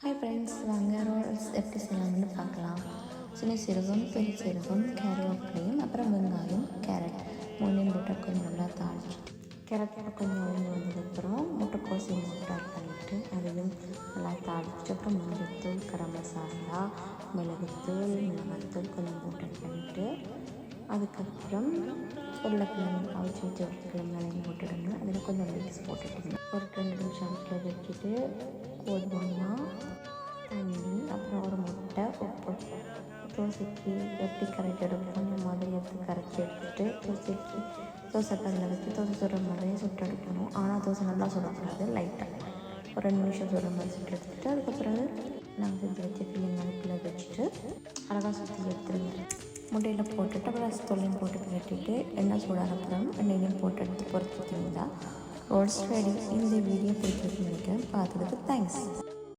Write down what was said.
Hi friends, வாங்க Rolle's எப்படி செய்யலாம்னு பார்க்கலாம். சின்ன சீரகம், பெரிய சீரகம், கருவேப்பிலையும் அப்புறம் வெங்காயம், கேரட் மூணையும் போட்டு கொஞ்சம் நல்லா தாளிச்சிட்டு கேரட் கொஞ்சம் உடஞ்சி வந்ததுக்கப்புறம் முட்டைக்கோஸ் போட்டு ஆட் பண்ணிவிட்டு அதையும் நல்லா தாளிச்சிட்டு அப்புறம் மஞ்சள்தூள், கரம் மசாலா, மிளகுத்தூள், மிளகாத்தூள் கொஞ்சம் போட்டு ஆட் பண்ணிவிட்டு அதுக்கப்புறம் உருளைக்கிழங்கு அவிச்சு வச்சு உருளைக்கிழங்கு போட்டுடுங்க. அதில் கொஞ்சம் மிக்ஸ் போட்டுட்டுங்க. ஒரு 2 நிமிஷம் அதில் வச்சுட்டு கோதுமா, தண்ணி, அப்புறம் ஒரு முட்டை, உப்பு, தோசைக்கு எப்படி கரைச்சி எடுப்போம் அந்த மாதிரி எடுத்து கரைச்சி எடுத்துகிட்டு தோசை கல்லில் வச்சு தோசை சுடுற மாதிரியே சுட்டு எடுக்கணும். ஆனால் தோசை நல்லா சுடக்கூடாது, லைட்டாக ஒரு 2 நிமிஷம் சுடுற மாதிரி சுட்டு எடுத்துகிட்டு அதுக்கப்புறம் நாங்கள் செஞ்சு வச்ச ஃபில்லிங் அதுக்குள்ளே வச்சுட்டு அழகாக சுற்றி எடுத்துருங்க. முட்டையில் போட்டுட்டு அப்புறம் ரசத்தூளையும் போட்டு பிரட்டிட்டு எண்ணெய் சூடான அப்புறம் எண்ணெயிலையும் போட்டு எடுத்து பொறுத்துட்டிங்களா ரோல்ஸ் ரெடி. இந்த வீடியோ பிடிச்சிருக்கு நினைக்கிறேன். பார்த்ததுக்கு தேங்க்ஸ்.